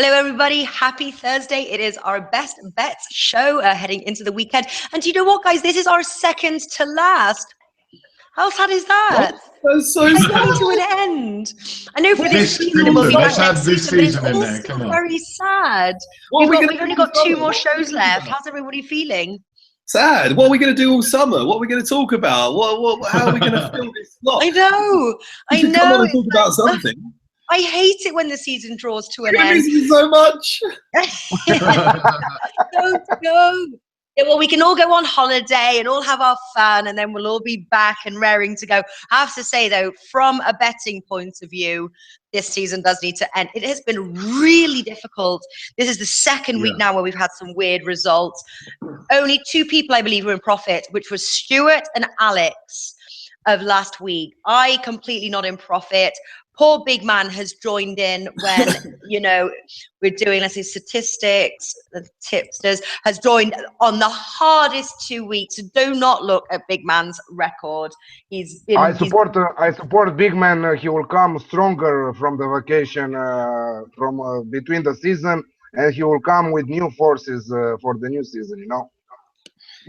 Hello, everybody. Happy Thursday. It is our best bets show heading into the weekend. And do you know what, guys? This is our second to last. How sad is that? That's so It's sad. coming to an end. I know for this season, season, we'll be let's back add next this season, but it's season in there, also come on. very sad. What are we We've gonna only do got all 2 summer? more What are we shows gonna left. do? How's everybody feeling? Sad. What are we going to do all summer? What are we going to talk about? How are we going to fill this slot? I know. We I should come on know. and talk about something. I hate it when the season draws to an You're end. missing so much. Don't go. Yeah, well, we can all go on holiday and all have our fun, and then we'll all be back and raring to go. I have to say, though, from a betting point of view, this season does need to end. It has been really difficult. This is the second week now where we've had some weird results. Only 2 people, I believe, were in profit, which was Stuart and Alex of last week. I completely not in profit. Poor big man has joined in when, we're doing, let's say, statistics, the tipsters, has joined on the hardest 2 weeks. So do not look at big man's record. I support big man. He will come stronger from the vacation, from between the season, and he will come with new forces for the new season,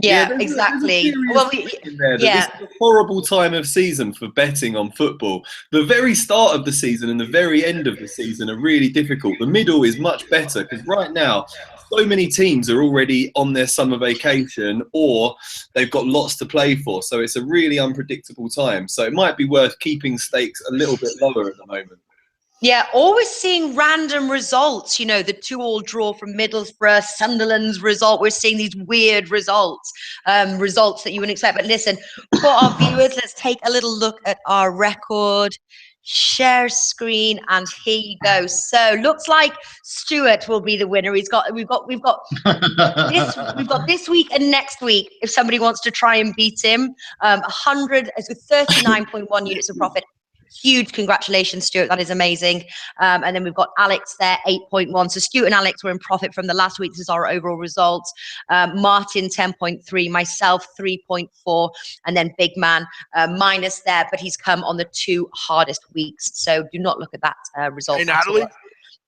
Yeah, exactly. This is a horrible time of season for betting on football. The very start of the season and the very end of the season are really difficult. The middle is much better because right now, so many teams are already on their summer vacation or they've got lots to play for. So it's a really unpredictable time. So it might be worth keeping stakes a little bit lower at the moment. Yeah, always seeing random results, the 2-2 draw from Middlesbrough, Sunderland's result. We're seeing these weird results, results that you wouldn't expect. But listen, for our viewers, let's take a little look at our record. Share screen, and here you go. So looks like Stuart will be the winner. We've got this week and next week. If somebody wants to try and beat him, 39.1 units of profit. Huge congratulations, Stuart. That is amazing. And then we've got Alex there, 8.1. So Stuart and Alex were in profit from the last week. This is our overall results. Martin, 10.3. Myself, 3.4. And then Big Man, minus there. But he's come on the 2 hardest weeks. So do not look at that result. Hey, Natalie?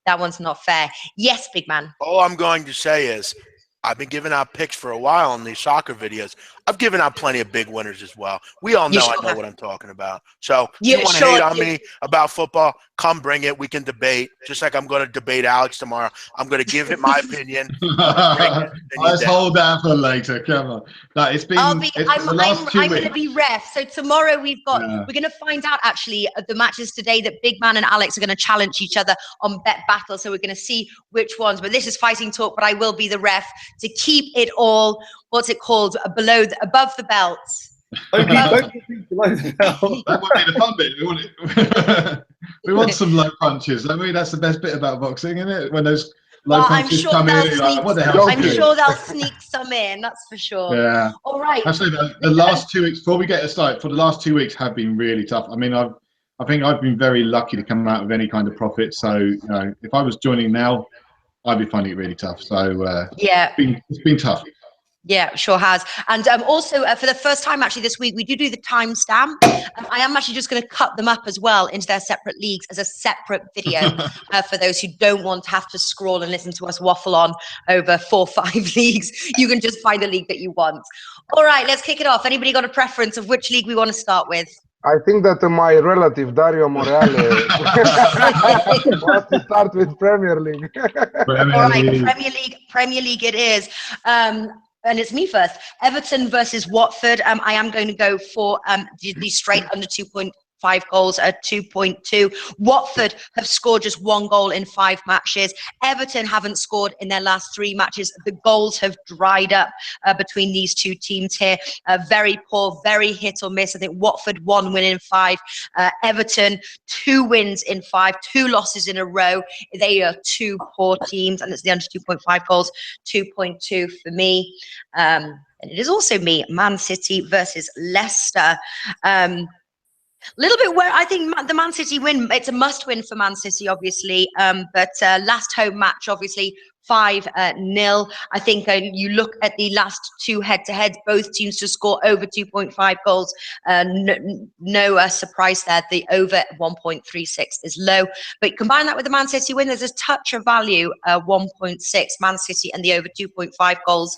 That one's not fair. Yes, Big Man. All I'm going to say is I've been giving out picks for a while on these soccer videos. I've given out plenty of big winners as well. We all know I know what I'm talking about. So if you want to hate on me about football, come bring it. We can debate. Just like I'm going to debate Alex tomorrow. I'm going to give it my opinion. Let's hold that for later. Come on. No, it's been. I'm going to be ref. So tomorrow we're going to find out actually the matches today that Big Man and Alex are going to challenge each other on bet battle. So we're going to see which ones. But this is fighting talk. But I will be the ref to keep it all. What's it called? Above the belt. That would be the fun bit. We want some low punches. I mean, that's the best bit about boxing, isn't it? When those low punches come in, what the hell? I'm sure they'll sneak some in. That's for sure. Yeah. All right. Actually, the last 2 weeks, before we get started, for the last 2 weeks have been really tough. I mean, I think I've been very lucky to come out with any kind of profit. So, if I was joining now, I'd be finding it really tough. So, it's been tough. Yeah, sure has. And also, for the first time actually this week, we do the timestamp. I am actually just going to cut them up as well into their separate leagues as a separate video for those who don't want to have to scroll and listen to us waffle on over 4 or 5 leagues. You can just find a league that you want. All right, let's kick it off. Anybody got a preference of which league we want to start with? I think that my relative Dario Morale wants to start with Premier League. All right, Premier League it is. And it's me first. Everton versus Watford. I am going to go for the straight under 2.5 goals at 2.2. Watford have scored just 1 goal in 5 matches. Everton haven't scored in their last 3 matches. The goals have dried up between these 2 teams here. Very poor, very hit or miss. I think Watford 1 win in 5. Everton 2 wins in 5, 2 losses in a row. They are 2 poor teams, and it's the under 2.5 goals, 2.2 for me. And it is also me, Man City versus Leicester. Little bit where I think the Man City win, it's a must win for Man City, obviously. But last home match, obviously, 5-0. I think you look at the last two head-to-heads, both teams to score over 2.5 goals. No surprise there. The over 1.36 is low. But combine that with the Man City win, there's a touch of value, 1.6, Man City and the over 2.5 goals.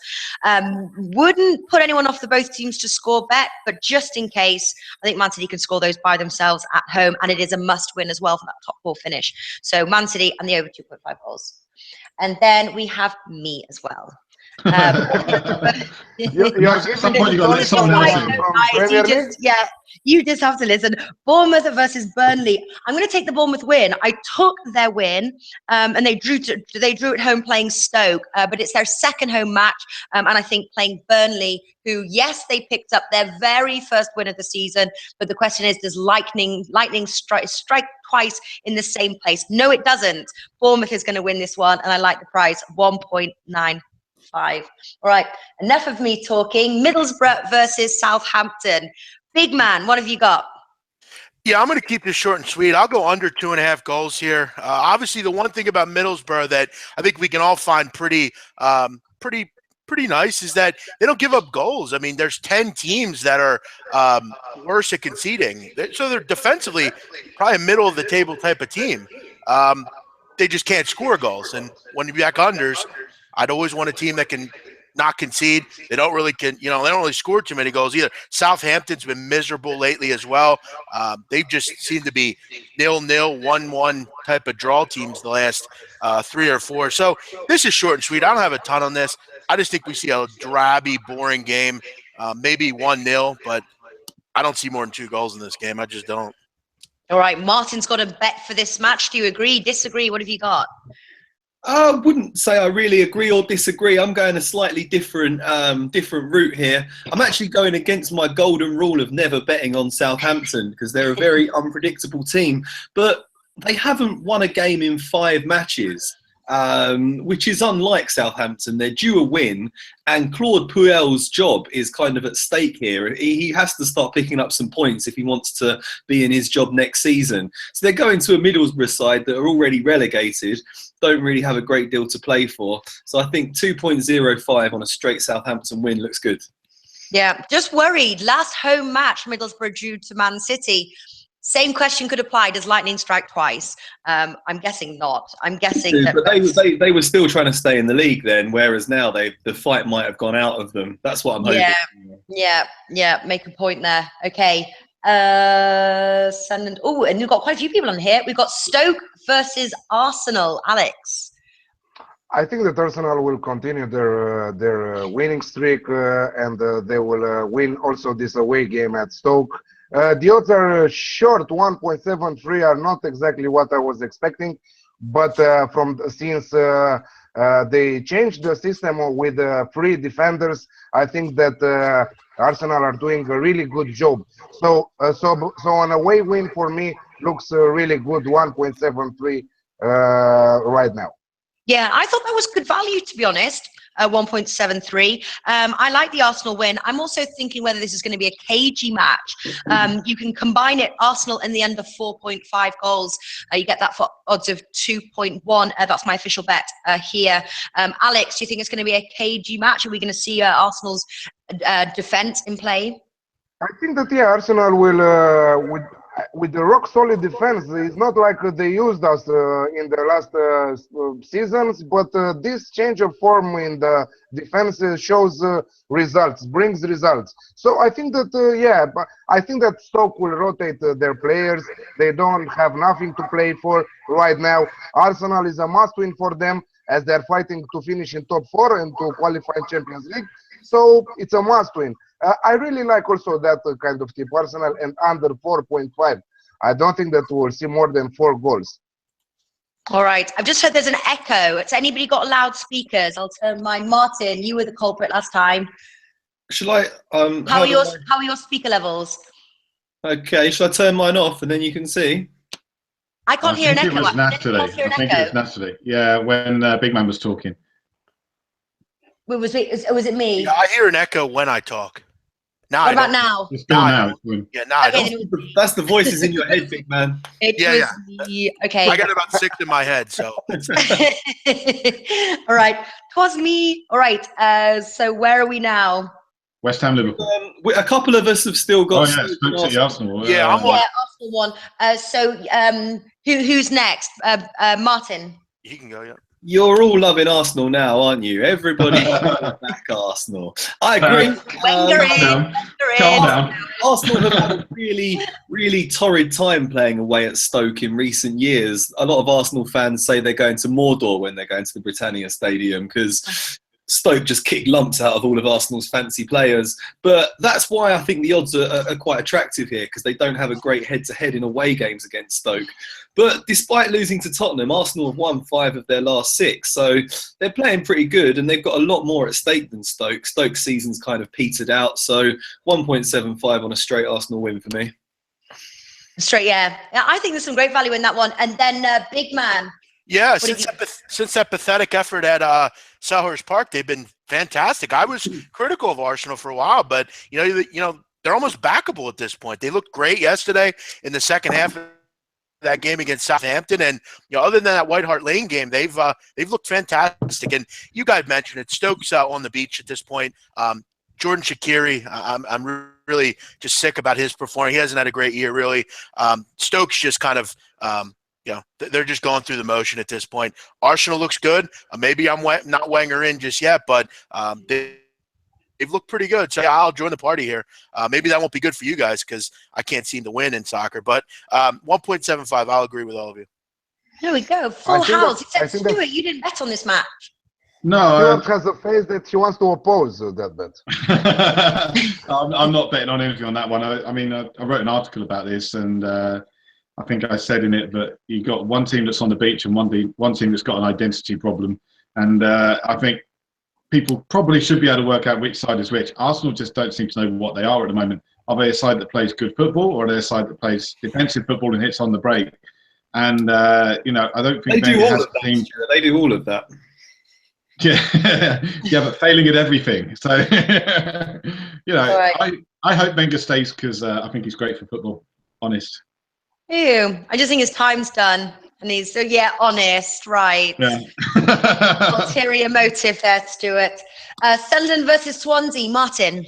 Wouldn't put anyone off the both teams to score bet, but just in case, I think Man City can score those by themselves at home, and it is a must-win as well for that top four finish. So Man City and the over 2.5 goals. And then we have me as well. You just have to listen. Bournemouth versus Burnley. I'm going to take the Bournemouth win. I took their win, and they drew at home playing Stoke, but it's their second home match, and I think playing Burnley, who, yes, they picked up their very first win of the season, but the question is, does lightning strike twice in the same place? No, it doesn't. Bournemouth is going to win this one, and I like the price, 1.95. All right, enough of me talking. Middlesbrough versus Southampton. Big man, what have you got? Yeah, I'm going to keep this short and sweet. I'll go under 2.5 goals here. Obviously, the one thing about Middlesbrough that I think we can all find pretty nice is that they don't give up goals. I mean, there's 10 teams that are worse at conceding. So they're defensively probably a middle of the table type of team. They just can't score goals. And when you back unders, I'd always want a team that can not concede. They don't really they don't really score too many goals either. Southampton's been miserable lately as well. They just seem to be 0-0, 1-1 type of draw teams the last 3 or 4. So this is short and sweet. I don't have a ton on this. I just think we see a drabby, boring game, maybe 1-0, but I don't see more than 2 goals in this game. I just don't. All right, Martin's got a bet for this match. Do you agree, disagree? What have you got? I wouldn't say I really agree or disagree. I'm going a slightly different route here. I'm actually going against my golden rule of never betting on Southampton because they're a very unpredictable team. But they haven't won a game in 5 matches, which is unlike Southampton. They're due a win, and Claude Puel's job is kind of at stake here. He has to start picking up some points if he wants to be in his job next season. So they're going to a Middlesbrough side that are already relegated, don't really have a great deal to play for. So I think 2.05 on a straight Southampton win looks good. Yeah, just worried. Last home match, Middlesbrough drew to Man City. Same question could apply. Does lightning strike twice? I'm guessing not. I'm guessing that. But they were still trying to stay in the league then, whereas now the fight might have gone out of them. That's what I'm hoping. Yeah. Make a point there. Okay. And we've got quite a few people on here. We've got Stoke versus Arsenal. Alex. I think that Arsenal will continue their winning streak, and they will win also this away game at Stoke. The odds are short, 1.73 are not exactly what I was expecting, but since they changed the system with 3 defenders, I think that Arsenal are doing a really good job. So an away win for me looks really good, 1.73 right now. Yeah, I thought that was good value, to be honest. 1.73. I like the Arsenal win. I'm also thinking whether this is going to be a cagey match. You can combine it, Arsenal and the under 4.5 goals. You get that for odds of 2.1. That's my official bet here. Alex, do you think it's going to be a cagey match? Are we going to see Arsenal's defense in play? I think that, Arsenal will, with the rock-solid defense, it's not like they used us in the last seasons, but this change of form in the defense shows results, brings results. So I think that, but I think that Stoke will rotate their players. They don't have nothing to play for right now. Arsenal is a must-win for them as they're fighting to finish in top 4 and to qualify in Champions League. So it's a must-win. I really like also that kind of tip, Arsenal and under 4.5. I don't think that we'll see more than 4 goals. All right. I've just heard there's an echo. Has anybody got loudspeakers? I'll turn mine. Martin, you were the culprit last time. Shall I? How are your speaker levels? Okay. Shall I turn mine off and then you can see? I can't hear an echo. I think it was Natalie. Yeah, when Big Man was talking. Was it me? Yeah, I hear an echo when I talk. What about now? It's still now. Yeah, I don't. That's the voices in your head, big man. Okay. I got about 6 in my head, so. All right. Twas me. All right. So where are we now? West Ham, Liverpool. A couple of us have still got. Stoke City, Arsenal. Yeah, Arsenal won. Who's next? Martin. He can go. Yeah. You're all loving Arsenal now, aren't you? Everybody back Arsenal. I agree. Calm down. Arsenal have had a really, really torrid time playing away at Stoke in recent years. A lot of Arsenal fans say they're going to Mordor when they're going to the Britannia Stadium because Stoke just kicked lumps out of all of Arsenal's fancy players. But that's why I think the odds are quite attractive here, because they don't have a great head-to-head in away games against Stoke. But despite losing to Tottenham, Arsenal have won 5 of their last 6. So they're playing pretty good, and they've got a lot more at stake than Stoke. Stoke's season's kind of petered out. So 1.75 on a straight Arsenal win for me. Straight, yeah. I think there's some great value in that one. And then big man. Yeah, since that pathetic effort at Selhurst Park, they've been fantastic. I was critical of Arsenal for a while, but you know they're almost backable at this point. They looked great yesterday in the second half of that game against Southampton, and other than that White Hart Lane game, they've looked fantastic. And you guys mentioned it, Stokes on the beach at this point. Jordan Shaqiri, I'm really just sick about his performance. He hasn't had a great year, really. Stokes just kind of they're just going through the motion at this point. Arsenal looks good. Maybe I'm not weighing her in just yet, but they've looked pretty good. So I'll join the party here. Maybe that won't be good for you guys because I can't seem to win in soccer. But 1.75, I'll agree with all of you. There we go. Full house. Except Stuart, you didn't bet on this match. No, Stuart has a face that he wants to oppose that bet. I'm not betting on anything on that one. I wrote an article about this, and I think I said in it that you've got one team that's on the beach and one team that's got an identity problem. And I think people probably should be able to work out which side is which. Arsenal just don't seem to know what they are at the moment. Are they a side that plays good football, or are they a side that plays defensive football and hits on the break? And, I don't think they do all of that. They do all of that. Yeah, but failing at everything. So, right. I hope Wenger stays because I think he's great for football, honest. Ew, I just think his time's done. And he's, honest, right. Yeah. Ulterior motive there, Stuart. Sunderland versus Swansea, Martin.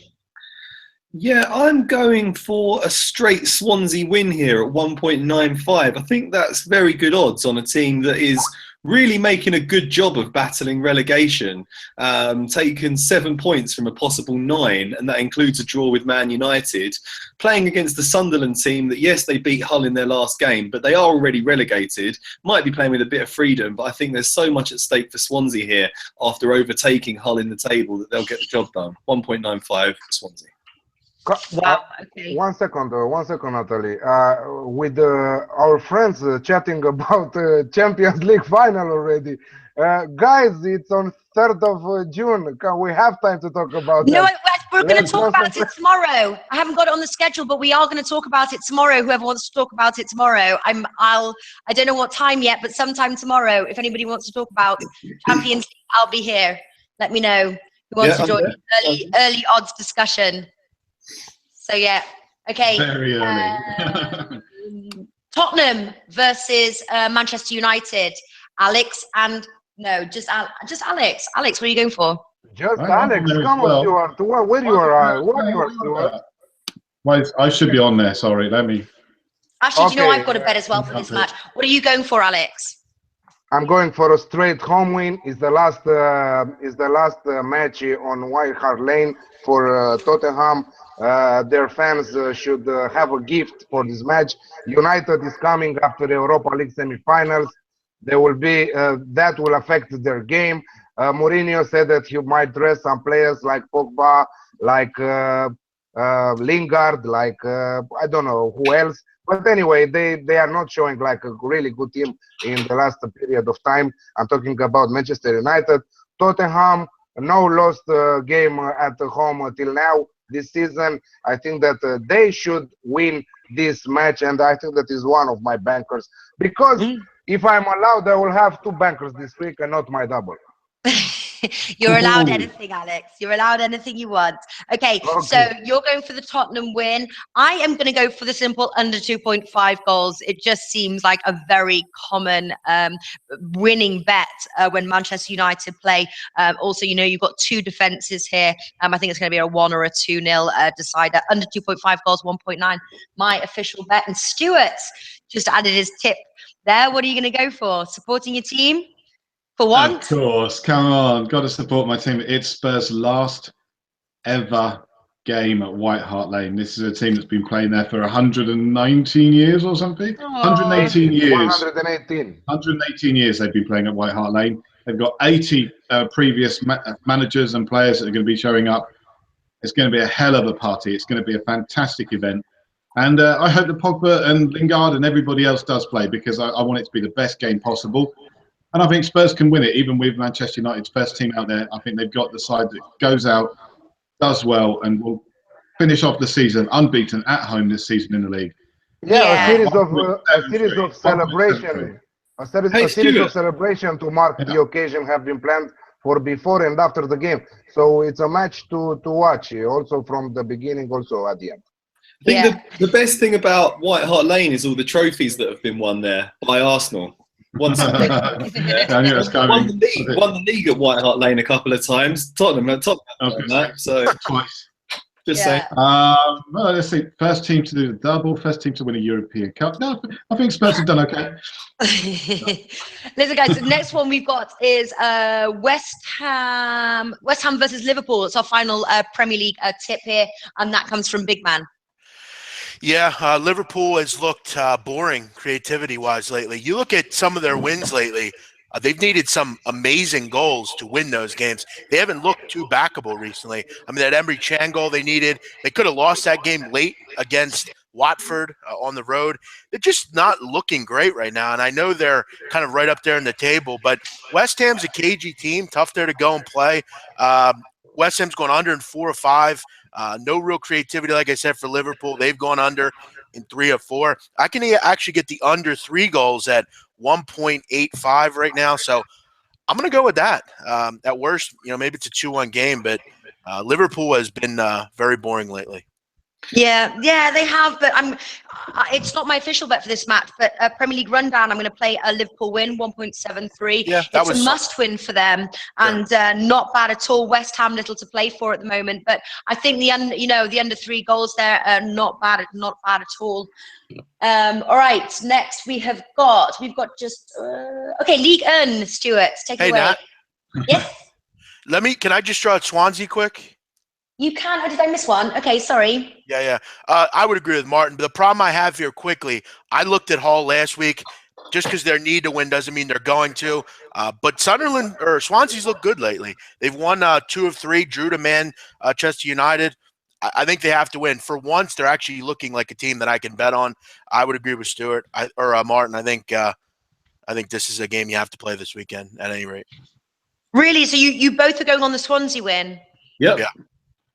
Yeah, I'm going for a straight Swansea win here at 1.95. I think that's very good odds on a team that is really making a good job of battling relegation, taken 7 points from a possible 9, and that includes a draw with Man United, playing against the Sunderland team that, yes, they beat Hull in their last game, but they are already relegated, might be playing with a bit of freedom, but I think there's so much at stake for Swansea here after overtaking Hull in the table that they'll get the job done. 1.95 for Swansea. Wow. Okay. 1 second, Natalie. With our friends chatting about Champions League final already. Guys, it's on 3rd of June. We have time to talk about that. We're going to talk about it tomorrow. I haven't got it on the schedule, but we are going to talk about it tomorrow. Whoever wants to talk about it tomorrow, I don't know what time yet, but sometime tomorrow. If anybody wants to talk about Champions League, I'll be here. Let me know who wants to join the early odds discussion. So okay. Very early. Tottenham versus Manchester United. Alex and just Alex. Alex, what are you going for? Just Alex. Come on, Stuart. Where you are, Stuart? Well, I should be on there. Sorry, let me. Actually, I've got a bet as well for this match. What are you going for, Alex? I'm going for a straight home win. It's the last match on White Hart Lane for Tottenham. Their fans should have a gift for this match. United is coming after the Europa League semi-finals. There will be that will affect their game. Mourinho said that he might dress some players like Pogba, like Lingard, like I don't know who else. But anyway, they are not showing like a really good team in the last period of time. I'm talking about Manchester United. Tottenham, no lost game at home till now this season. I think that they should win this match, and I think that is one of my bankers. Because if I'm allowed, I will have 2 bankers this week and not my double. You're allowed anything, Alex. You're allowed anything you want. Okay, so you're going for the Tottenham win. I am going to go for the simple under 2.5 goals. It just seems like a very common winning bet when Manchester United play. Also, you know, you've got two defenses here. I think it's going to be a 1 or a 2-0 decider. Under 2.5 goals, 1.9. My official bet. And Stuart just added his tip there. What are you going to go for? Supporting your team? For once? Of course, come on, got to support my team. It's Spurs' last ever game at White Hart Lane. This is a team that's been playing there for 119 years or something. 118 years. 118 years they've been playing at White Hart Lane. They've got 80 previous managers and players that are going to be showing up. It's going to be a hell of a party. It's going to be a fantastic event. And I hope that Pogba and Lingard and everybody else does play, because I want it to be the best game possible. And I think Spurs can win it, even with Manchester United's first team out there. I think they've got the side that goes out, does well, and will finish off the season unbeaten at home this season in the league. Yeah, a series of celebration. A series of celebration to mark the occasion have been planned for before and after the game. So it's a match to watch, also from the beginning, also at the end. I think the best thing about White Hart Lane is all the trophies that have been won there by Arsenal. Won the league at White Hart Lane a couple of times. Tottenham that, so twice. Just saying. Well, let's see. First team to do the double. First team to win a European Cup. No, I think Spurs have done okay. Listen, guys. The next one we've got is West Ham versus Liverpool. It's our final Premier League tip here, and that comes from Big Man. Yeah, Liverpool has looked boring creativity-wise lately. You look at some of their wins lately, they've needed some amazing goals to win those games. They haven't looked too backable recently. I mean, that Emre Can goal they needed, they could have lost that game late against Watford on the road. They're just not looking great right now, and I know they're kind of right up there in the table, but West Ham's a cagey team, tough there to go and play. West Ham's going under in 4 or 5. No real creativity, like I said, for Liverpool. They've gone under in 3 or 4. I can actually get the under 3 goals at 1.85 right now. So I'm going to go with that. At worst, maybe it's a 2-1 game, but Liverpool has been very boring lately. Yeah, they have, but it's not my official bet for this match, but Premier League rundown, I'm going to play a Liverpool win, 1.73. Yeah, it's a must-win for them, and not bad at all. West Ham little to play for at the moment, but I think the under 3 goals there are not bad at all. All right, next we've got just Ligue 1, Stuart, take it away. Nat. Yes. Can I just draw at Swansea quick? You can. Or did I miss one? Okay, sorry. Yeah. I would agree with Martin. But the problem I have here quickly, I looked at Hull last week. Just because they need to win doesn't mean they're going to. But Swansea's looked good lately. They've won 2 of 3, drew to Manchester United. I think they have to win. For once, they're actually looking like a team that I can bet on. I would agree with Stuart or Martin. I think this is a game you have to play this weekend at any rate. Really? So you both are going on the Swansea win? Yep. Yeah.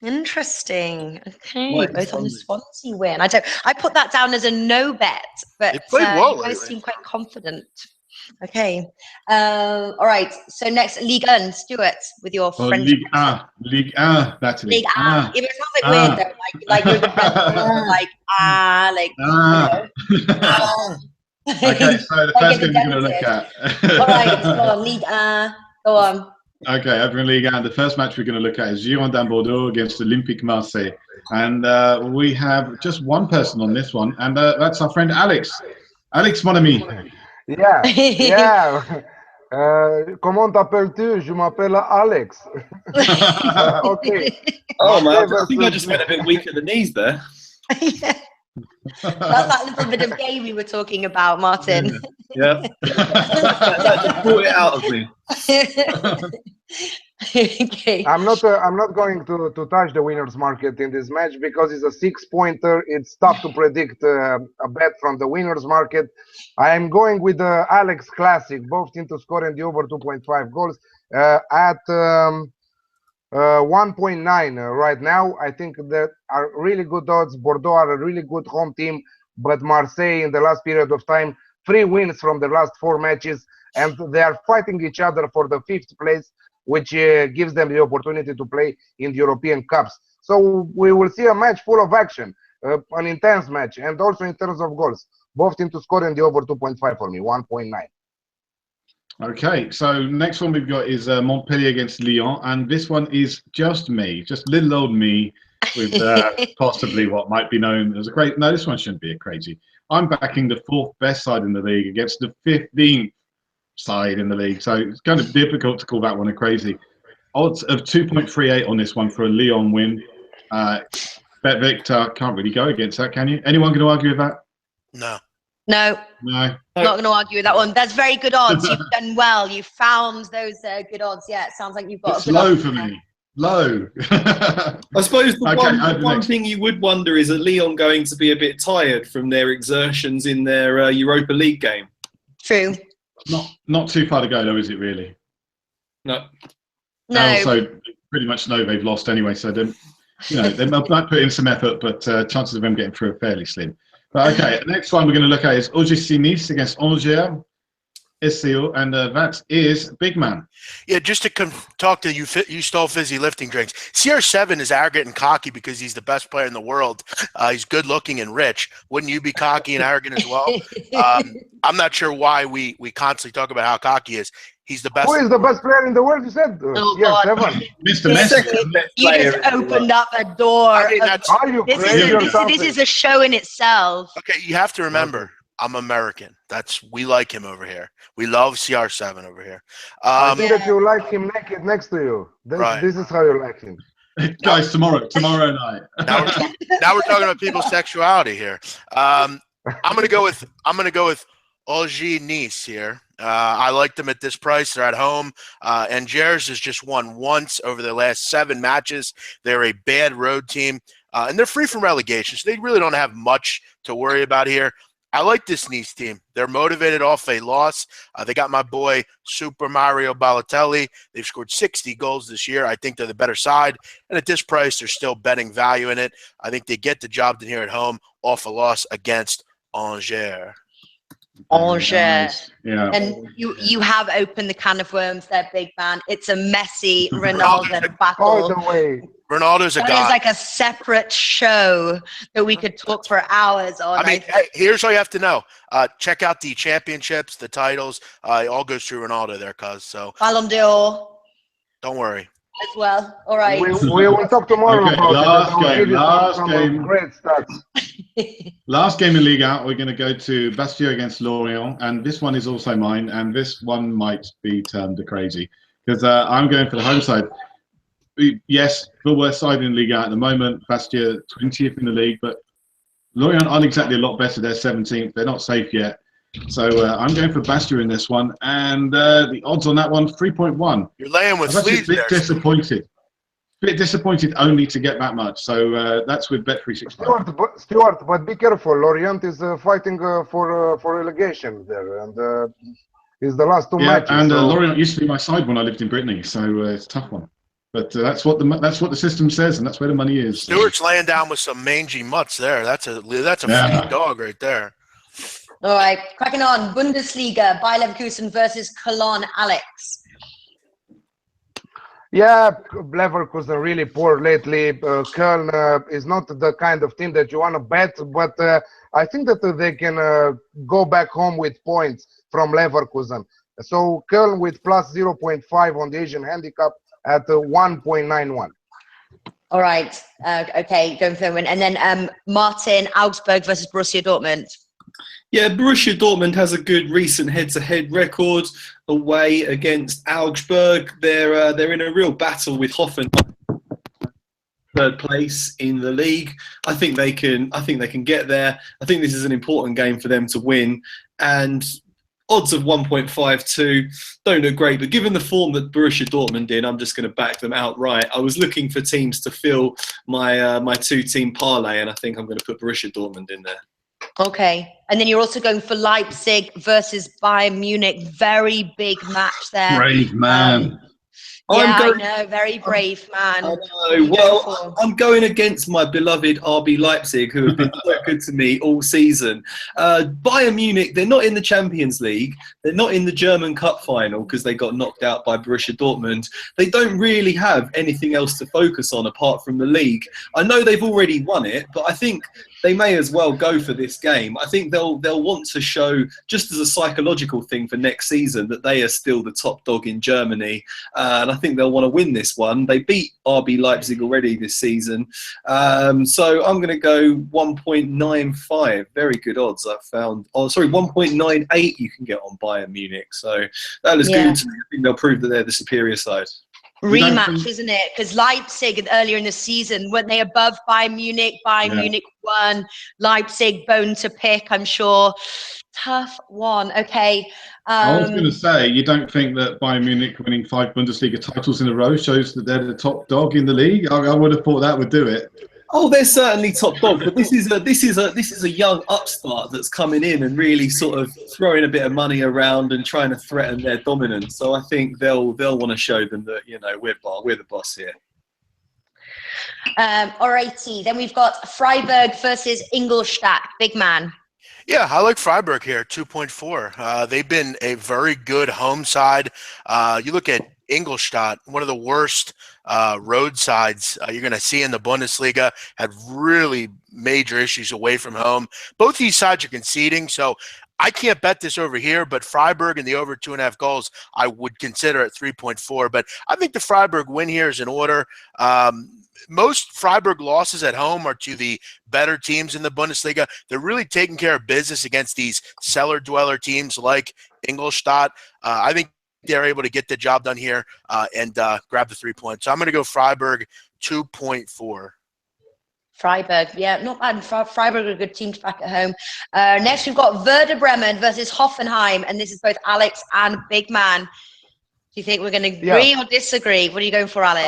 Interesting. Okay, both on the Swansea win. I put that down as a no bet, but they played well you guys seem quite confident. Okay. All right. So next, Ligue 1, Stuart, with your French. Ligue 1, that's Ligue 1. It sounds like weird though, like you're the French, Okay, so the first game we're going to look at. All right, go on, Ligue 1. Go on. Okay, over in Ligue 1, the first match we're going to look at is Girondins Bordeaux against Olympique Marseille. And we have just one person on this one, and that's our friend Alex. Alex, mon ami. Yeah. Comment t'appelles-tu? Je m'appelle Alex. Okay. Oh, man, I think I just went a bit weak at the knees there. Yeah. That's that little bit of game we were talking about, Martin. Yeah. That just brought it out of me. Okay. I'm not going to touch the winners market in this match because it's a 6-pointer. It's tough to predict a bet from the winners market. I am going with the Alex Classic, both teams to score in the over 2.5 goals at 1.9 right now. I think that are really good odds. Bordeaux are a really good home team, but Marseille in the last period of time, 3 wins from the last 4 matches, and they are fighting each other for the 5th place. which gives them the opportunity to play in the European Cups. So we will see a match full of action, an intense match, and also in terms of goals. Both teams to score in the over 2.5 for me, 1.9. Okay, so next one we've got is Montpellier against Lyon, and this one is just me, just little old me, with possibly what might be known as a great. No, this one shouldn't be a crazy. I'm backing the 4th best side in the league against the 15th side in the league, so it's kind of difficult to call that one a crazy. Odds of 2.38 on this one for a Lyon win. Bet Victor can't really go against that, can you? Anyone going to argue with that? No. No. No. Not going to argue with that one. That's very good odds. You've done well. You found those good odds. Yeah, it sounds like you've got. It's low for me. Low. I suppose the one thing you would wonder is, are Lyon going to be a bit tired from their exertions in their Europa League game? True. Not too far to go, though, is it really? No. No. And also, pretty much know they've lost anyway, so they might put in some effort, but chances of them getting through are fairly slim. But okay, the next one we're going to look at is OGC Nice against Angers. and that is Big Man. Yeah, just to talk to you, you stole fizzy lifting drinks. CR7 is arrogant and cocky because he's the best player in the world. He's good looking and rich. Wouldn't you be cocky and arrogant as well? I'm not sure why we constantly talk about how cocky he is. He's the best. Who is the best player in the world? You said CR7. Mr. Messi. You just opened up a door. I mean, Are you crazy or something? This is a show in itself. Okay, you have to remember, I'm American. We like him over here. We love CR7 over here. I think that you like him naked next to you. This is how you like him. Guys, tomorrow night. Now we're talking about people's sexuality here. I'm gonna go with Angers Nice here. I like them at this price. They're at home. Angers has just won once over their last 7 matches. They're a bad road team, and they're free from relegation, so they really don't have much to worry about here. I like this Nice team. They're motivated off a loss. They got my boy Super Mario Balotelli. They've scored 60 goals this year. I think they're the better side, and at this price, they're still betting value in it. I think they get the job done here at home off a loss against Angers. Angers. Yeah. And you have opened the can of worms there, Big Man. It's a messy Ronaldo battle. All the way. Ronaldo's a guy. It's like a separate show that we could talk for hours on. I mean, hey, here's all you have to know. Check out the championships, the titles. It all goes through Ronaldo there, cuz. So Ballon d'Or. Don't worry. As well. All right. We will talk tomorrow about last game. Great stats. Last game in Liga, we're going to go to Bastia against Lorient, and this one is also mine, and this one might be termed a crazy, because I'm going for the home side. Yes, the worst side in Liga at the moment, Bastia 20th in the league, but Lorient aren't exactly a lot better. They're 17th. They're not safe yet. So I'm going for Bastia in this one, and the odds on that one, 3.1. You're laying with sleeves there. A bit disappointed only to get that much. So that's with Bet365. Stuart, but be careful. Lorient is fighting for relegation there, and it's the last 2 matches. And Lorient used to be my side when I lived in Brittany, so it's a tough one. But that's what the system says, and that's where the money is. Stuart's laying down with some mangy mutts there. That's a funny dog right there. All right, cracking on. Bundesliga, Bayer Leverkusen versus Cologne. Alex. Yeah, Leverkusen really poor lately. Köln is not the kind of team that you want to bet, but I think that they can go back home with points from Leverkusen. So Köln with plus 0.5 on the Asian handicap at 1.91. All right. Okay, going for the win. And then Martin, Augsburg versus Borussia Dortmund. Yeah, Borussia Dortmund has a good recent head-to-head record away against Augsburg. They're in a real battle with Hoffenheim, 3rd place in the league. I think they can get there. I think this is an important game for them to win. And odds of 1.52 don't look great, but given the form that Borussia Dortmund in, I'm just going to back them outright. I was looking for teams to fill my my 2-team parlay, and I think I'm going to put Borussia Dortmund in there. Okay. And then you're also going for Leipzig versus Bayern Munich. Very big match there. Brave man. I know. Very brave, man. I know. Well, I'm going against my beloved RB Leipzig, who have been so good to me all season. Bayern Munich, they're not in the Champions League. They're not in the German Cup final because they got knocked out by Borussia Dortmund. They don't really have anything else to focus on apart from the league. I know they've already won it, but I think they may as well go for this game. I think they'll want to show, just as a psychological thing for next season, that they are still the top dog in Germany. And I think they'll want to win this one. They beat RB Leipzig already this season. So I'm going to go 1.95. Very good odds I've found. Oh, sorry, 1.98 you can get on Bayern Munich. So that is good to me. I think they'll prove that they're the superior side. Rematch, isn't it? Because Leipzig earlier in the season, weren't they above Bayern Munich? Bayern Munich won. Leipzig bone to pick, I'm sure. Tough one. Okay. I was going to say, you don't think that Bayern Munich winning 5 Bundesliga titles in a row shows that they're the top dog in the league? I would have thought that would do it. Oh, they're certainly top dog, but this is a young upstart that's coming in and really sort of throwing a bit of money around and trying to threaten their dominance. So I think they'll want to show them that, you know, we're the boss here. Alrighty, then we've got Freiburg versus Ingolstadt. Big man. Yeah, I like Freiburg here, 2.4. They've been a very good home side. You look at Ingolstadt, one of the worst road sides you're going to see in the Bundesliga, had really major issues away from home. Both these sides are conceding, so I can't bet this over here, but Freiburg and the over 2.5 goals I would consider at 3.4. But I think the Freiburg win here is in order. Most Freiburg losses at home are to the better teams in the Bundesliga. They're really taking care of business against these cellar-dweller teams like Ingolstadt. I think they're able to get the job done here and grab the 3 points. So I'm going to go Freiburg 2.4. Freiburg, yeah, not bad. Freiburg are a good team to back at home. Next, we've got Werder Bremen versus Hoffenheim, and this is both Alex and Big Man. Do you think we're going to agree or disagree? What are you going for, Alex?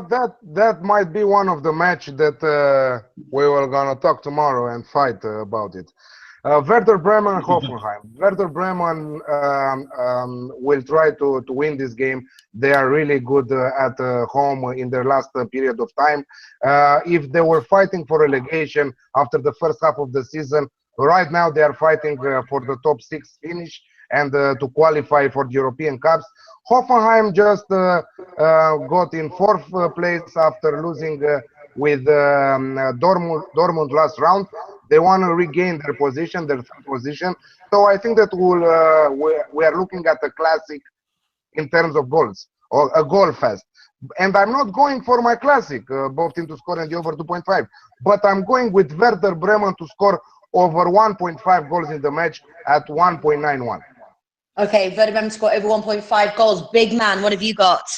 That might be one of the match that we were going to talk tomorrow and fight about it. Werder Bremen and Hoffenheim. Werder Bremen will try to win this game. They are really good at home in their last period of time. If they were fighting for relegation after the first half of the season, right now they are fighting for the top 6 finish and to qualify for the European Cups. Hoffenheim just got in 4th place after losing with Dortmund last round. They want to regain their position, their 3rd position. So I think that we are looking at a classic in terms of goals, or a goal fest. And I'm not going for my classic, both teams to score and the over 2.5. But I'm going with Werder Bremen to score over 1.5 goals in the match at 1.91. Okay, Werder Bremen score over 1.5 goals. Big man, what have you got?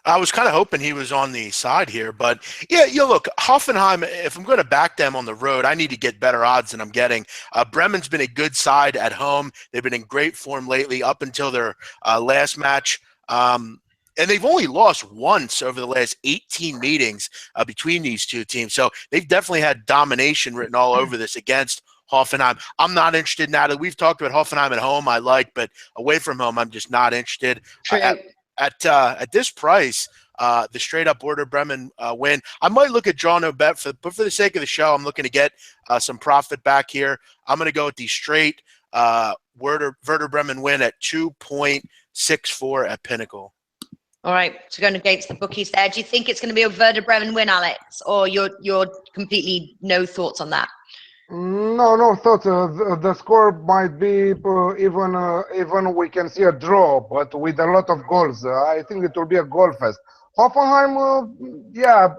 I was kind of hoping he was on the side here, but yeah, look, Hoffenheim, if I'm going to back them on the road, I need to get better odds than I'm getting. Bremen's been a good side at home. They've been in great form lately up until their last match. And they've only lost once over the last 18 meetings between these two teams. So they've definitely had domination written all over this against Hoffenheim. I'm not interested, Natalie. We've talked about Hoffenheim at home I like, but away from home, I'm just not interested. At this price, the straight-up Werder Bremen win. I might look at draw no bet, but for the sake of the show, I'm looking to get some profit back here. I'm going to go with the straight Werder Bremen win at 2.64 at Pinnacle. All right, so going against the bookies there. Do you think it's going to be a Werder Bremen win, Alex, or you're completely no thoughts on that? No thoughts. The score might be even we can see a draw, but with a lot of goals. I think it will be a goal fest. Hoffenheim,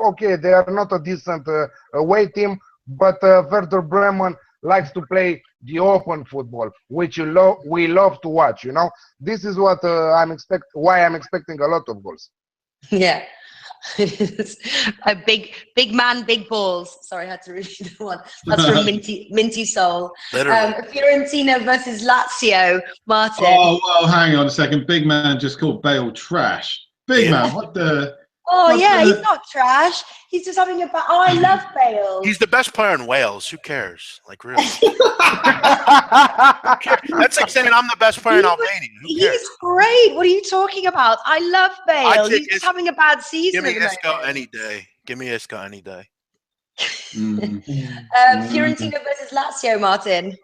okay, they are not a decent away team, but Werder Bremen likes to play the open football, which we love to watch. You know, this is what why I'm expecting a lot of goals. Yeah. A big man, big balls. Sorry, I had to read the one. That's from Minty Soul. Fiorentina versus Lazio. Martin. Oh, well, hang on a second. Big man just called Bale trash. Big man, what the? Oh yeah, he's not trash. He's just having a bad. Oh, I love Bale. He's the best player in Wales. Who cares? Like, really? That's like saying I'm the best player in Albania. Who cares? He's great. What are you talking about? I love Bale. He's just having a bad season. Give me Isco any day. Give me Isco any day. Fiorentina versus Lazio, Martin.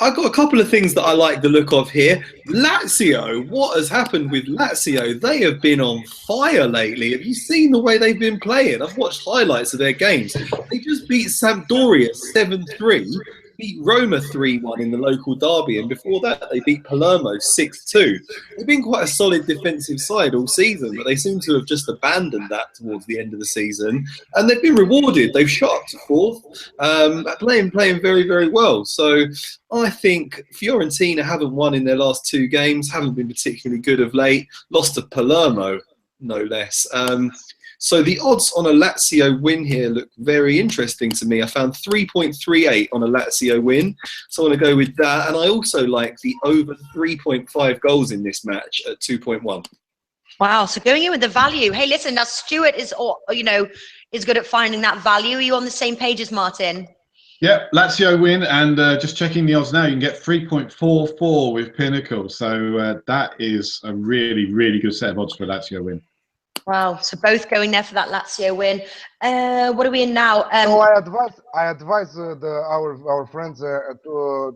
I've got a couple of things that I like the look of here. Lazio, what has happened with Lazio? They have been on fire lately. Have you seen the way they've been playing? I've watched highlights of their games. They just beat Sampdoria 7-3, beat Roma 3-1 in the local derby, and before that they beat Palermo 6-2. They've been quite a solid defensive side all season, but they seem to have just abandoned that towards the end of the season, and they've been rewarded. They've shot up to fourth, playing very, very well. So I think Fiorentina haven't won in their last 2 games, haven't been particularly good of late, lost to Palermo, no less. So the odds on a Lazio win here look very interesting to me. I found 3.38 on a Lazio win, so I want to go with that. And I also like the over 3.5 goals in this match at 2.1. Wow, so going in with the value. Hey, listen, now Stuart is good at finding that value. Are you on the same page as Martin? Yeah, Lazio win, and just checking the odds now, you can get 3.44 with Pinnacle. So that is a really, really good set of odds for a Lazio win. Wow, so both going there for that Lazio win. What are we in now? So I advise our friends to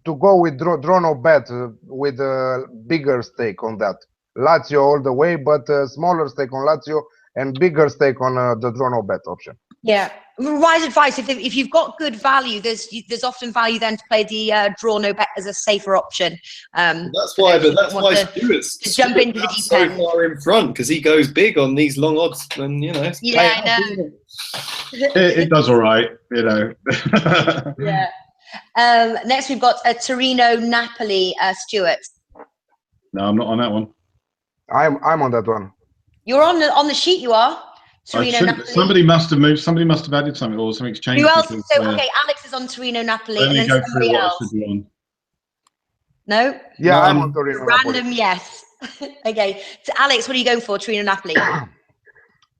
go with draw no bet with a bigger stake on that. Lazio all the way, but smaller stake on Lazio and bigger stake on the draw no bet option. Yeah, wise advice. If you've got good value, there's often value then to play the draw no bet as a safer option. That's why Stuart's to jump into the deep so end. far in front, because he goes big on these long odds, and Yeah, I know. It does all right, Yeah. Next, we've got Torino Napoli. Stuart. No, I'm not on that one. I'm on that one. You're on the sheet. You are. Torino Napoli. Somebody must have moved. Somebody must have added something, or something's changed. Who else? So okay, Alex is on Torino Napoli, and then somebody else. No. Yeah, I'm on Torino Napoli. Random, yes. Okay, so Alex, what are you going for? Torino Napoli.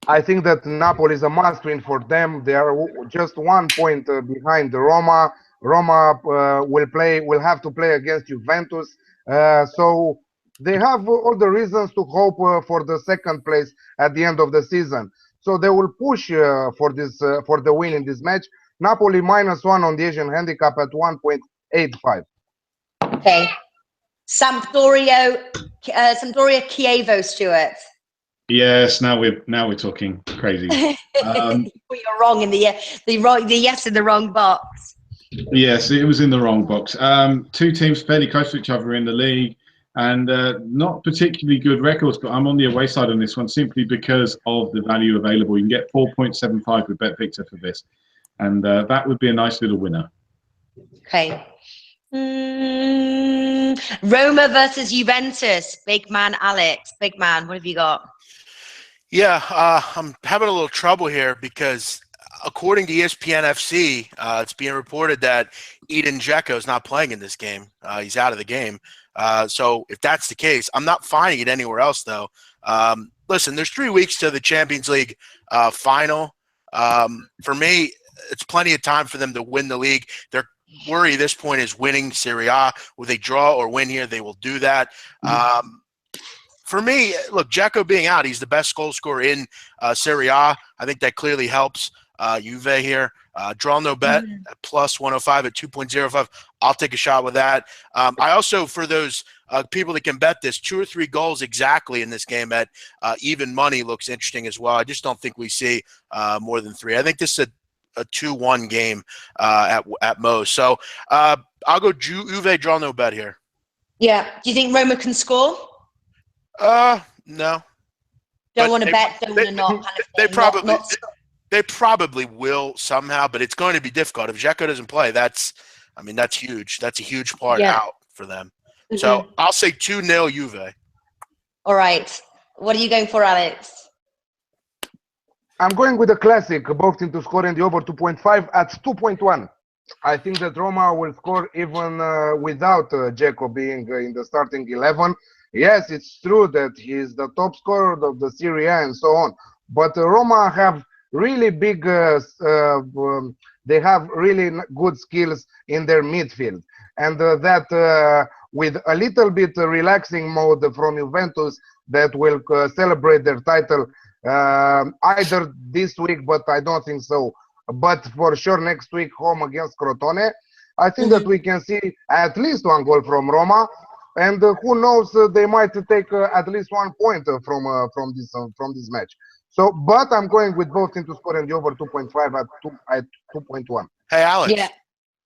I think that Napoli is a must-win for them. They are just 1 point behind Roma. Roma will have to play against Juventus, so they have all the reasons to hope for the second place at the end of the season. So they will push for the win in this match. Napoli -1 on the Asian handicap at 1.85. Okay. Sampdoria Chievo, Stuart. Yes, now we're talking crazy. You're wrong in the yes in the wrong box. Yes, it was in the wrong box. 2 teams fairly close to each other in the league, and not particularly good records, but I'm on the away side on this one simply because of the value available. You can get 4.75 with BetVictor for this, and that would be a nice little winner. Okay. Roma versus Juventus. Big man Alex. Big man, what have you got? Yeah, I'm having a little trouble here because according to ESPN FC, it's being reported that Edin Dzeko is not playing in this game. He's out of the game. So if that's the case, I'm not finding it anywhere else, though. Listen, there's 3 weeks to the Champions League final. For me, it's plenty of time for them to win the league. Their worry at this point is winning Serie A. Will they draw or win here? They will do that. For me, look, Dzeko being out, he's the best goal scorer in Serie A. I think that clearly helps Juve here. Draw no bet at +105 at 2.05. I'll take a shot with that. I also, for those people that can bet this, 2 or 3 goals exactly in this game at even money looks interesting as well. I just don't think we see more than 3. I think this is a 2-1 game at most. So I'll go Juve draw no bet here. Yeah. Do you think Roma can score? No. Don't want to bet, don't want to not. Kind of thing. They probably will somehow, but it's going to be difficult. If Dzeko doesn't play, that's huge. That's a huge part out for them. So I'll say 2-0 Juve. All right. What are you going for, Alex? I'm going with a classic, both teams to score in the over 2.5 at 2.1. I think that Roma will score even without Dzeko being in the starting 11. Yes, it's true that he's the top scorer of the Serie A and so on. But Roma have really big, they have really good skills in their midfield. And that with a little bit relaxing mode from Juventus that will celebrate their title either this week, but I don't think so. But for sure next week home against Crotone, I think that we can see at least one goal from Roma. And who knows, they might take at least 1 point from this match. So, but I'm going with both teams to score and the over 2.5 at 2.1. Hey, Alex.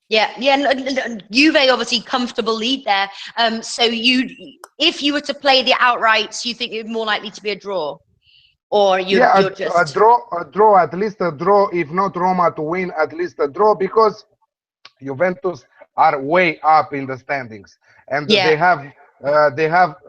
Yeah. Juve obviously comfortable lead there. So if you were to play the outrights, you think it would more likely to be a draw, or you're just a draw, at least a draw. If not Roma to win, at least a draw, because Juventus are way up in the standings, and they have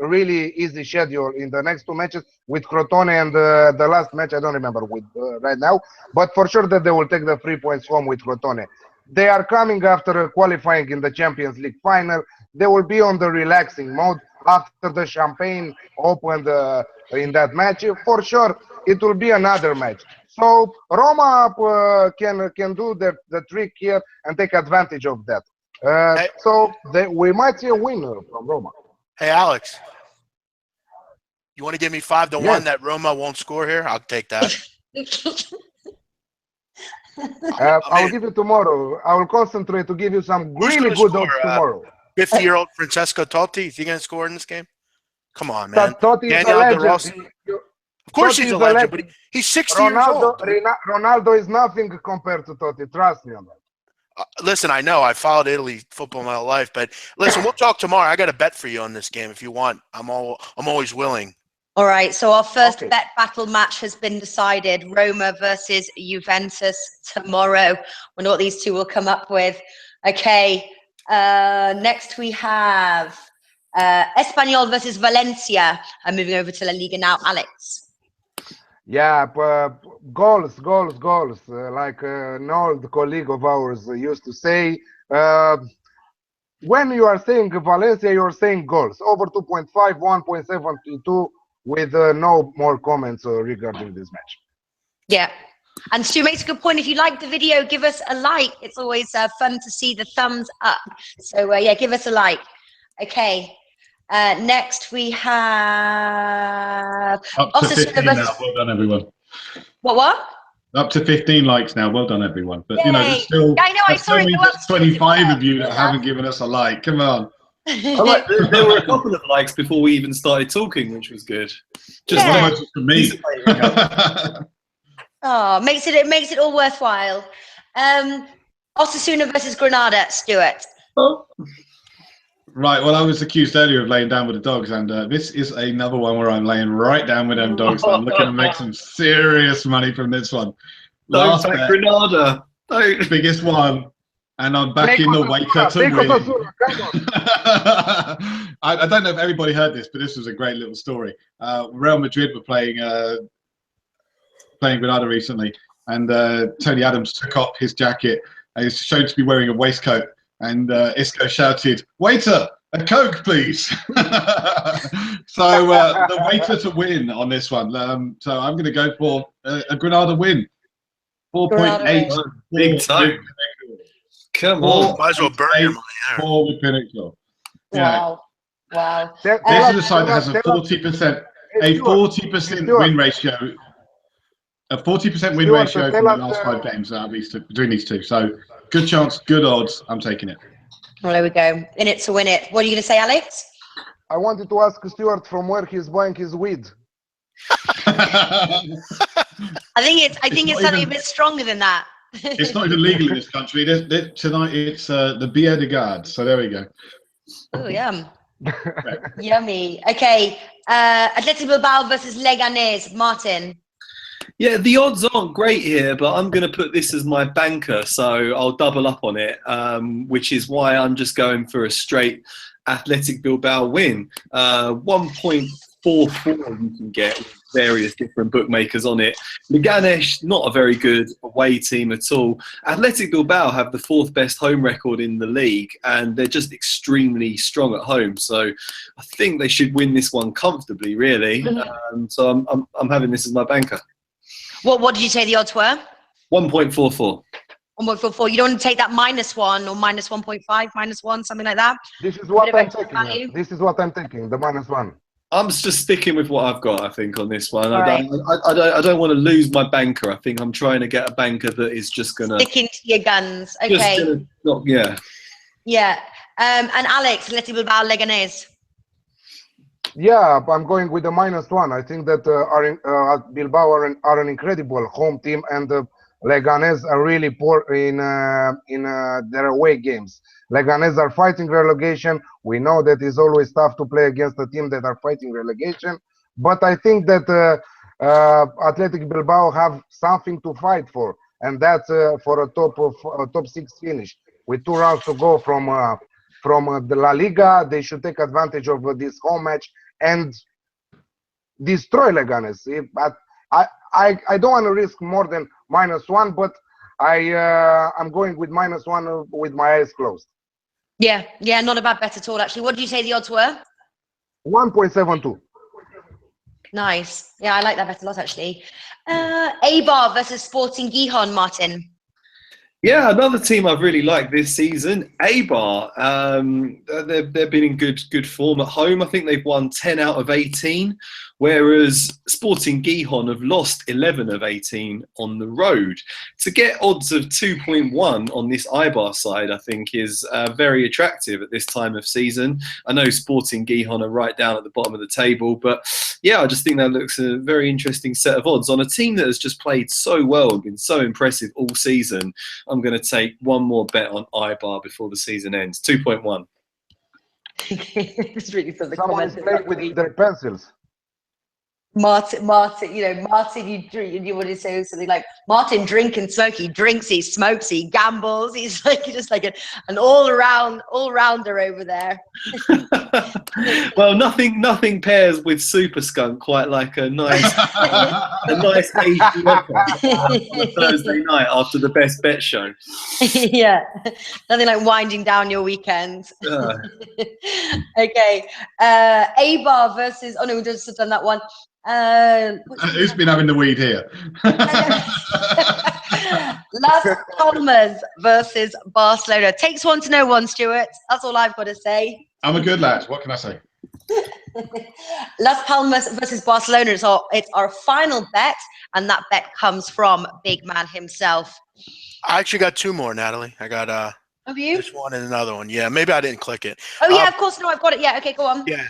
really easy schedule in the next 2 matches with Crotone, and the last match I don't remember with right now, but for sure that they will take the 3 points home with Crotone. They are coming after qualifying in the Champions League final. They will be on the relaxing mode after the champagne opened in that match. For sure, it will be another match. So Roma can do the trick here and take advantage of that. So we might see a winner from Roma. Hey, Alex, you want to give me 5-1 that Roma won't score here? I'll take that. I'll give you tomorrow. I will concentrate to give you some really good odds tomorrow. 50-year-old Francesco Totti, is he going to score in this game? Come on, man. Totti is a legend. Of course he's a legend, but he's 60 years old. Ronaldo is nothing compared to Totti. Trust me on that. Listen, I know. I followed Italy football my whole life, but listen, we'll talk tomorrow. I got a bet for you on this game if you want. I'm always willing. All right, so our first bet battle match has been decided. Roma versus Juventus tomorrow. Wonder what these two will come up with. Okay, next we have Espanyol versus Valencia. I'm moving over to La Liga now. Alex. Yeah, goals. Like an old colleague of ours used to say, when you are saying Valencia, you're saying goals. Over 2.5, 1.72. With no more comments regarding this match. Yeah. And Stu makes a good point. If you like the video, give us a like. It's always fun to see the thumbs up. So, yeah, give us a like. Okay. Next, we have... Up to 15 now. Well done, everyone. What? Up to 15 likes now. Well done, everyone. But, you know, there's still I know, I saw it. 25 of you that haven't given us a like. Come on. There were a couple of likes before we even started talking, which was good. Just so much for me. Oh, makes it all worthwhile. Osasuna versus Granada, Stuart. Oh. Right. Well, I was accused earlier of laying down with the dogs, and this is another one where I'm laying right down with them dogs. I'm looking to make some serious money from this one. Last bet, Granada. Biggest one. And I'm back in the waker to win. I don't know if everybody heard this, but this was a great little story. Real Madrid were playing Granada recently, and Tony Adams took off his jacket and he's shown to be wearing a waistcoat. And Isco shouted, "Waiter, a Coke, please." So the waiter to win on this one. So I'm going to go for a Granada win. 4.8. Big time. Come on. Might as well burn your money there. 4 with Pinnacle. Wow. This is a side that has a 40% win ratio. A 40% win ratio from the last 5 games between these two. So good chance, good odds. I'm taking it. Well, there we go. In it to win it. What are you going to say, Alex? I wanted to ask Stuart from where he's buying his weed. I think it's something a bit stronger than that. It's not even legal in this country. Tonight it's the Bière de Garde. So there we go. Oh, yum. Yummy. Okay. Athletic Bilbao versus Leganés. Martin. Yeah, the odds aren't great here, but I'm going to put this as my banker, so I'll double up on it, which is why I'm just going for a straight Athletic Bilbao win. 1.5 4-4 you can get with various different bookmakers on it. Leganes, not a very good away team at all. Athletic Bilbao have the 4th best home record in the league, and they're just extremely strong at home. So I think they should win this one comfortably, really. So I'm having this as my banker. What did you say the odds were? 1.44. 1.44. You don't want to take that -1 or -1.5, -1, something like that? This is what I'm taking. This is what I'm taking, the -1. I'm just sticking with what I've got, I think, on this one. Right. I don't want to lose my banker. I think I'm trying to get a banker that is just going to... Sticking to your guns. Okay. Yeah. And Alex, Athletic Bilbao, Leganés. Yeah, I'm going with the -1. I think that Bilbao are an incredible home team, and Leganés are really poor in their away games. Leganés are fighting relegation. We know that it's always tough to play against a team that are fighting relegation, but I think that Athletic Bilbao have something to fight for, and that's for a top 6 finish with 2 rounds to go from the La Liga. They should take advantage of this home match and destroy Leganés. I don't want to risk more than -1, but I'm going with -1 with my eyes closed. Yeah, not a bad bet at all, actually. What did you say the odds were? 1.72. Nice. Yeah, I like that bet a lot, actually. Eibar versus Sporting Gijón, Martin. Yeah, another team I've really liked this season, Eibar. They've been in good form at home. I think they've won 10 out of 18, whereas Sporting Gijón have lost 11 of 18 on the road. To get odds of 2.1 on this Eibar side, I think, is very attractive at this time of season. I know Sporting Gijón are right down at the bottom of the table, but yeah, I just think that looks a very interesting set of odds on a team that has just played so well and been so impressive all season. I'm going to take one more bet on Eibar before the season ends. 2.1. It's really for the Someone is playing with their pencils. Martin, you want to say something like, Martin drink and smoke. He drinks, he smokes, he gambles. He's like just like an all-rounder over there. Well, nothing pairs with Super Skunk quite like a nice aged on a Thursday night after the Best Bet show. Yeah, nothing like winding down your weekend. Okay, Eibar versus. Oh no, we just have done that one. Who's been having the weed here? Las Palmas versus Barcelona. Takes one to know one, Stuart. That's all I've got to say. I'm a good lad. What can I say? Las Palmas versus Barcelona. It's our final bet, and that bet comes from Big Man himself. I actually got 2 more, Natalie. I got Have you? this one and another one. Yeah, maybe I didn't click it. Oh yeah, of course. No, I've got it. Yeah. Okay, go on. Yeah.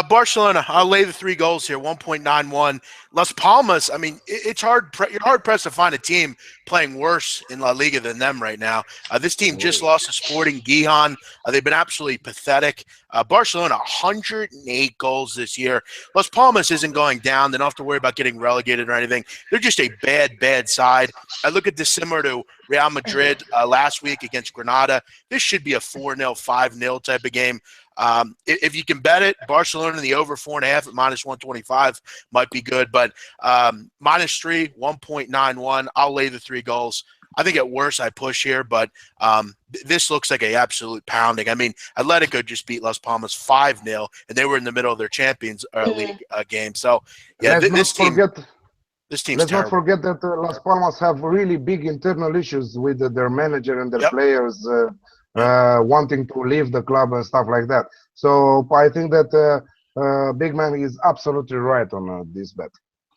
Barcelona, I'll lay the 3 goals here, 1.91. Las Palmas, I mean, it's you're hard pressed to find a team playing worse in La Liga than them right now. This team just lost to Sporting Gijón. They've been absolutely pathetic. Barcelona, 108 goals this year. Las Palmas isn't going down. They don't have to worry about getting relegated or anything. They're just a bad side. I look at this similar to Real Madrid last week against Granada. This should be a 4-0, 5-0 type of game. If you can bet it, Barcelona in the over 4.5 at -125 might be good, but -3, 1.91. I'll lay the 3 goals. I think at worst I push here, but this looks like an absolute pounding. I mean, Atletico just beat Las Palmas 5-0, and they were in the middle of their Champions League game. So yeah, this team's Let's not forget that Las Palmas have really big internal issues with their manager and their players. Wanting to leave the club and stuff like that. So I think that Big Man is absolutely right on this bet.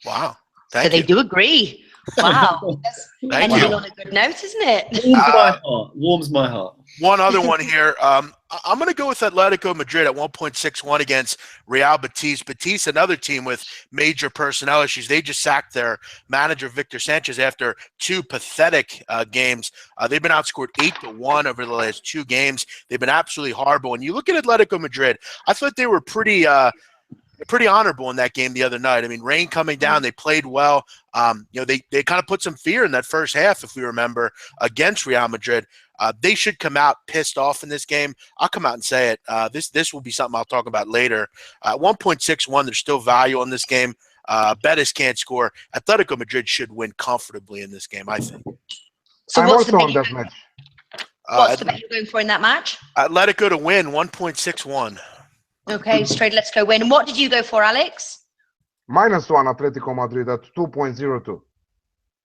Wow. So they do agree. Wow. That's ending on a good note, isn't it? Warms my heart. One other one here. I'm going to go with Atletico Madrid at 1.61 against Real Betis. Betis, another team with major personnel issues. They just sacked their manager, Victor Sanchez, after 2 pathetic games. They've been outscored 8-1 over the last 2 games. They've been absolutely horrible. And you look at Atletico Madrid, I thought they were pretty honorable in that game the other night. I mean, rain coming down, they played well. They kind of put some fear in that first half, if we remember, against Real Madrid. They should come out pissed off in this game. I'll come out and say it. This will be something I'll talk about later. 1.61, there's still value on this game. Betis can't score. Atletico Madrid should win comfortably in this game, I think. So I'm what's also the on that match. What's the bet you're going for in that match? Atletico to win, 1.61. Okay, straight. Let's go win. And what did you go for, Alex? -1 Atletico Madrid at 2.02.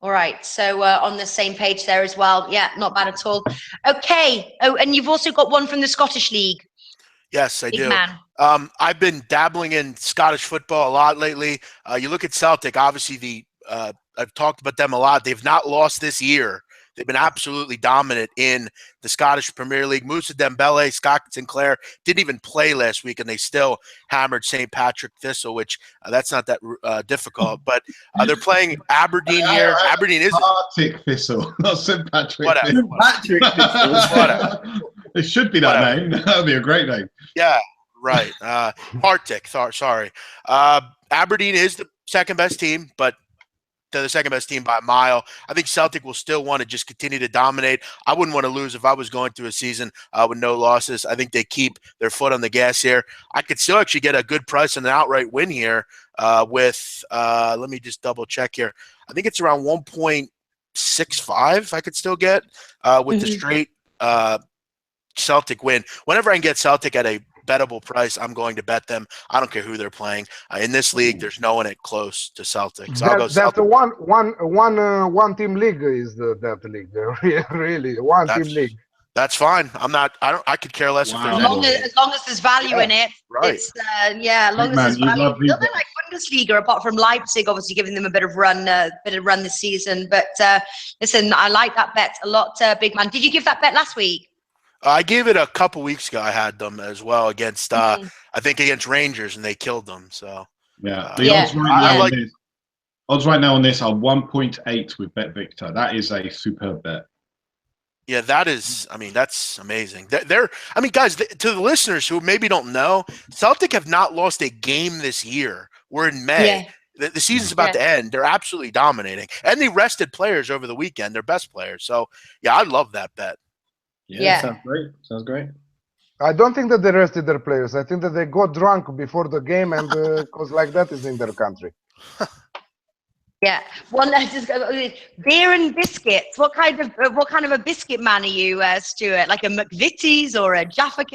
All right, so on the same page there as well. Yeah, not bad at all. Okay. Oh, and you've also got one from the Scottish League. Yes, I Big do. man. I've been dabbling in Scottish football a lot lately. You look at Celtic, obviously I've talked about them a lot. They've not lost this year. They've been absolutely dominant in the Scottish Premier League. Moussa Dembele, Scott Sinclair didn't even play last week, and they still hammered St. Patrick Thistle, which that's not that difficult. But they're playing Aberdeen here. Aberdeen is Arctic Thistle, not St. Patrick. Whatever. Patrick Thistle. Whatever. It should be that name. That would be a great name. Yeah, right. Arctic. Sorry. Aberdeen is the second best team, but they're the second best team by a mile. I think Celtic will still want to just continue to dominate. I wouldn't want to lose if I was going through a season with no losses. I think they keep their foot on the gas here. I could still actually get a good price on an outright win here with let me just double check here. I think it's around 1.65 I could still get with the straight Celtic win. Whenever I can get Celtic at a bettable price, I'm going to bet them. I don't care who they're playing. In this league, there's no one at close to Celtic. So I'll go Celtic. That's one team league is that league. Really, team league. That's fine. I could care less if there's as long as there's value in it. Right. It's as long as there's value. Nothing like Bundesliga, apart from Leipzig, obviously giving them a bit of run this season. But listen, I like that bet a lot, big man. Did you give that bet last week? I gave it a couple weeks ago. I had them as well against, I think against Rangers, and they killed them. So yeah, the odds right now on this are 1.8 with Bet Victor. That is a superb bet. Yeah, that is. I mean, that's amazing. Guys, to the listeners who maybe don't know, Celtic have not lost a game this year. We're in May. Yeah. The season's about to end. They're absolutely dominating, and they rested players over the weekend. Their best players. So yeah, I love that bet. Yeah, sounds great. I don't think that they rested their players. I think that they got drunk before the game, and because like that is in their country. Yeah, beer and biscuits. What kind of a biscuit man are you, Stuart? Like a McVitie's or a Jaffa?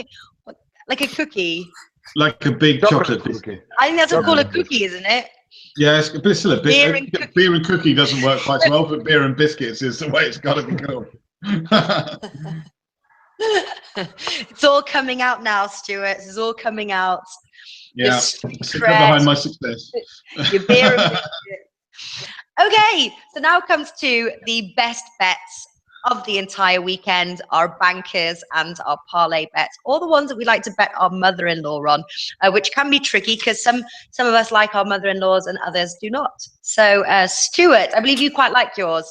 Like a cookie? Like a big chocolate biscuit. I think that's what we call a cookie, isn't it? Yes, but it's still a bit. Beer and cookie doesn't work quite so well, but beer and biscuits is the way it's got to be called. It's all coming out now, Stuart. It's all coming out. Yeah, behind my success. Your beer and biscuit. Okay, so now comes to the best bets of the entire weekend, our bankers and our parlay bets, all the ones that we like to bet our mother-in-law on, which can be tricky because some of us like our mother-in-laws and others do not. So, Stuart, I believe you quite like yours.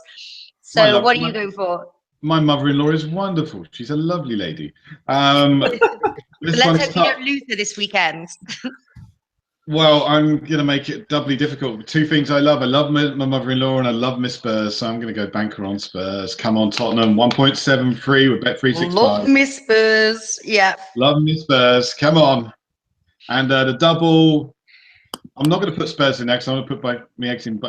So what are you going for? My mother-in-law is wonderful. She's a lovely lady. Let's hope you don't lose her this weekend. Well, I'm going to make it doubly difficult. Two things I love. I love my mother-in-law and I love Miss Spurs. So I'm going to go banker on Spurs. Come on, Tottenham. 1.73 with Bet365. Love Miss Spurs. Yeah. Love Miss Spurs. Come on. And the double. I'm not going to put Spurs in next. I'm going to put my eggs in.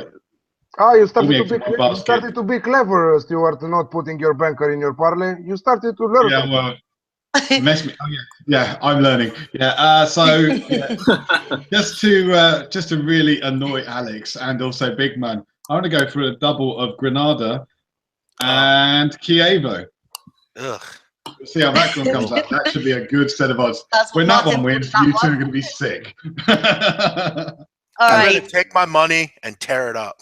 You started to be clever, Stuart, not putting your banker in your parlay. You started to learn. Yeah, well, mess me. Oh, yeah, I'm learning. Yeah, just to really annoy Alex and also Big Man, I want to go for a double of Granada and Chievo. Ugh. See how that one comes up. That should be a good set of odds. When that one wins, you two are going to be sick. I'm going to take my money and tear it up.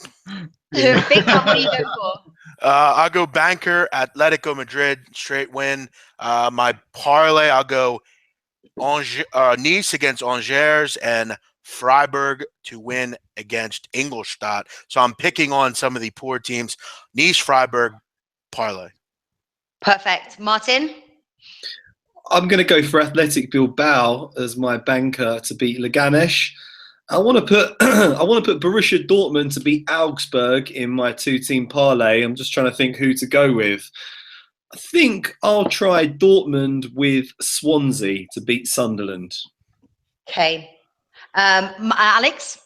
Big man, what do you go for? I'll go banker, Atletico Madrid, straight win. My parlay, I'll go Nice against Angers and Freiburg to win against Ingolstadt. So I'm picking on some of the poor teams. Nice, Freiburg, parlay. Perfect. Martin? I'm going to go for Athletic Bilbao as my banker to beat Leganes. I want to put Borussia Dortmund to beat Augsburg in my two-team parlay. I'm just trying to think who to go with. I think I'll try Dortmund with Swansea to beat Sunderland. Okay. Alex?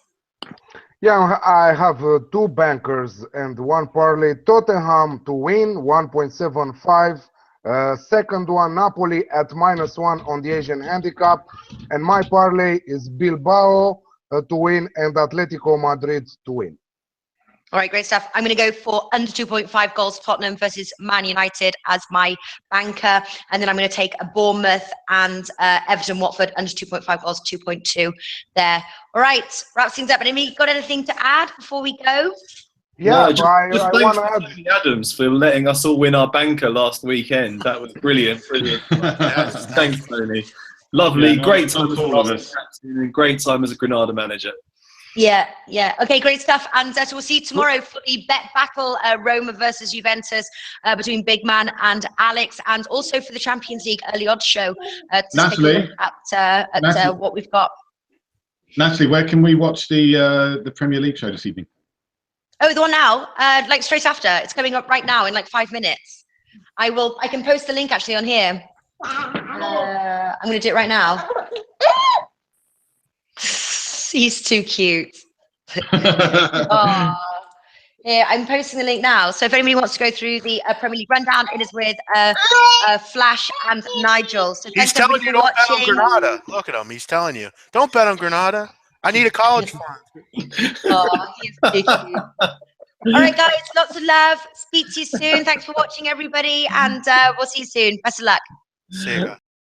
Yeah, I have two bankers and one parlay. Tottenham to win, 1.75. Second one, Napoli at -1 on the Asian handicap. And my parlay is Bilbao to win and Atletico Madrid to win. All right, great stuff. I'm going to go for under 2.5 goals, Tottenham versus Man United as my banker. And then I'm going to take a Bournemouth and Everton, Watford, under 2.5 goals, 2.2 there. All right, wraps things up. And Amy, got anything to add before we go? Yeah, no, I want to add Tony Adams for letting us all win our banker last weekend. That was brilliant. Yes, thanks, Tony. Lovely, great time as all of us. And great time as a Granada manager. Yeah. Okay, great stuff. And so we'll see you tomorrow for the bet battle, Roma versus Juventus, between Big Man and Alex, and also for the Champions League early odds show. Natalie, at what we've got. Natalie, where can we watch the Premier League show this evening? Oh, the one now, like straight after. It's coming up right now in like 5 minutes. I can post the link actually on here. I'm going to do it right now. He's too cute. Oh. Yeah, I'm posting the link now. So if anybody wants to go through the Premier League rundown, it is with Flash and Nigel. So he's telling you don't bet on Granada. Look at him. He's telling you don't bet on Granada. I need a college fund. Oh, he's too cute. All right, guys. Lots of love. Speak to you soon. Thanks for watching, everybody, and we'll see you soon. Best of luck. See you.